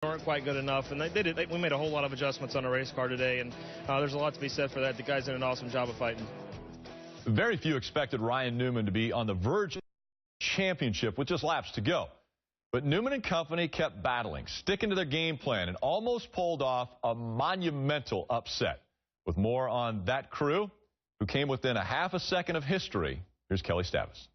weren't quite good enough, and they did it. We made a whole lot of adjustments on the race car today, and there's a lot to be said for that. The guys did an awesome job of fighting. Very few expected Ryan Newman to be on the verge of the championship with just laps to go. But Newman and company kept battling, sticking to their game plan, and almost pulled off a monumental upset. With more on that crew, who came within a half a second of history, here's Kelly Stavis.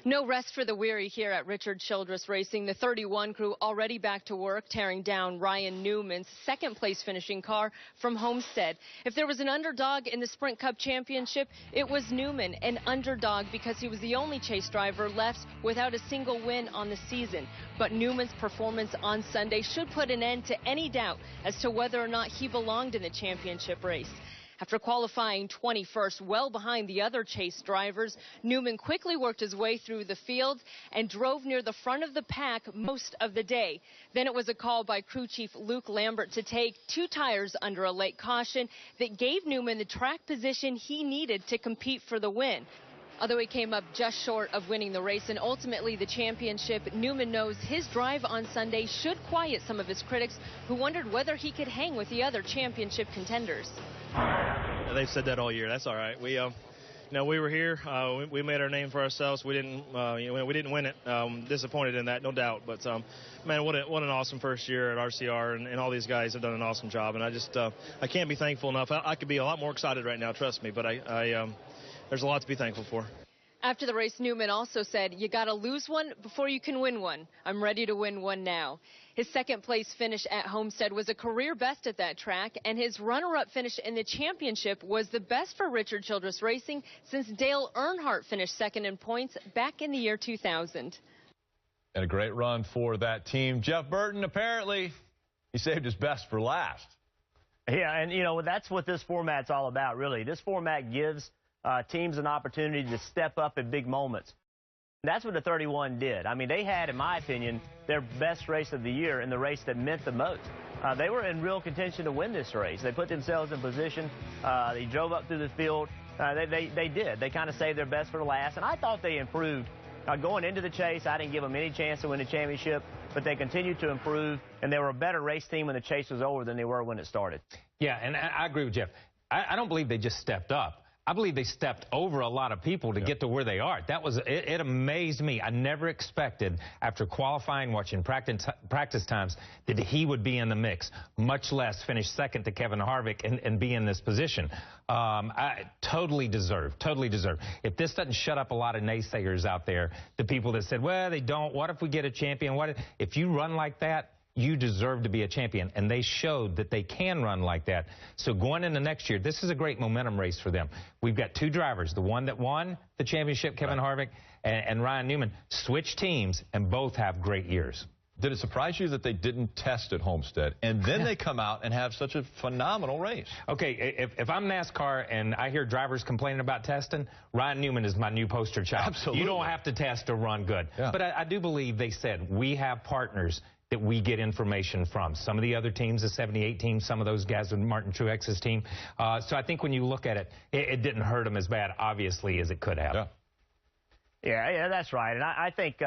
No rest for the weary here at Richard Childress Racing. The 31 crew already back to work, tearing down Ryan Newman's second-place finishing car from Homestead. If there was an underdog in the Sprint Cup Championship, it was Newman, an underdog because he was the only chase driver left without a single win on the season. But Newman's performance on Sunday should put an end to any doubt as to whether or not he belonged in the championship race. After qualifying 21st, well behind the other chase drivers, Newman quickly worked his way through the field and drove near the front of the pack most of the day. Then it was a call by crew chief Luke Lambert to take 2 tires under a late caution that gave Newman the track position he needed to compete for the win. Although he came up just short of winning the race and ultimately the championship, Newman knows his drive on Sunday should quiet some of his critics who wondered whether he could hang with the other championship contenders. They've said that all year. That's all right. We were here. We made our name for ourselves. We didn't win it. Disappointed in that, no doubt. But man, what an awesome first year at RCR, and all these guys have done an awesome job. And I can't be thankful enough. I could be a lot more excited right now, trust me. But there's a lot to be thankful for. After the race, Newman also said, "You got to lose one before you can win one. I'm ready to win one now." His second-place finish at Homestead was a career best at that track, and his runner-up finish in the championship was the best for Richard Childress Racing since Dale Earnhardt finished second in points back in the year 2000. And a great run for that team. Jeff Burton, apparently, he saved his best for last. Yeah, and, that's what this format's all about, really. This format gives teams an opportunity to step up at big moments. That's what the 31 did. I mean, they had, in my opinion, their best race of the year in the race that meant the most. They were in real contention to win this race. They put themselves in position. They drove up through the field. They did. They kind of saved their best for the last, and I thought they improved. Going into the chase, I didn't give them any chance to win the championship, but they continued to improve, and they were a better race team when the chase was over than they were when it started. Yeah, and I agree with Jeff. I don't believe they just stepped up. I believe they stepped over a lot of people to get to where they are. It amazed me. I never expected, after qualifying, watching practice times, that he would be in the mix, much less finish second to Kevin Harvick and be in this position. Totally deserved. If this doesn't shut up a lot of naysayers out there, the people that said, well, they don't, what if we get a champion? If you run like that, you deserve to be a champion, and they showed that they can run like that. So going into next year, this is a great momentum race for them. We've got 2 drivers, the one that won the championship, Kevin Harvick, and Ryan Newman, switch teams, and both have great years. Did it surprise you that they didn't test at Homestead, and then they come out and have such a phenomenal race? Okay, if I'm NASCAR and I hear drivers complaining about testing, Ryan Newman is my new poster child. Absolutely. You don't have to test to run good. Yeah. But I do believe they said we have partners that we get information from. Some of the other teams, the 78 team, some of those guys with Martin Truex's team. So I think when you look at it, it didn't hurt them as bad, obviously, as it could have. Yeah, that's right. And I think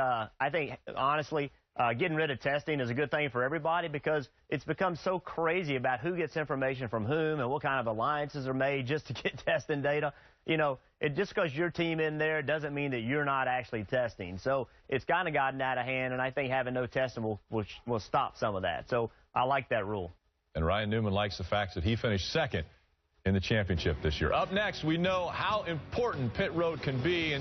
honestly, getting rid of testing is a good thing for everybody because it's become so crazy about who gets information from whom and what kind of alliances are made just to get testing data. Just because your team in there doesn't mean that you're not actually testing. So it's kind of gotten out of hand, and I think having no testing will stop some of that. So I like that rule. And Ryan Newman likes the fact that he finished second in the championship this year. Up next, we know how important pit road can be.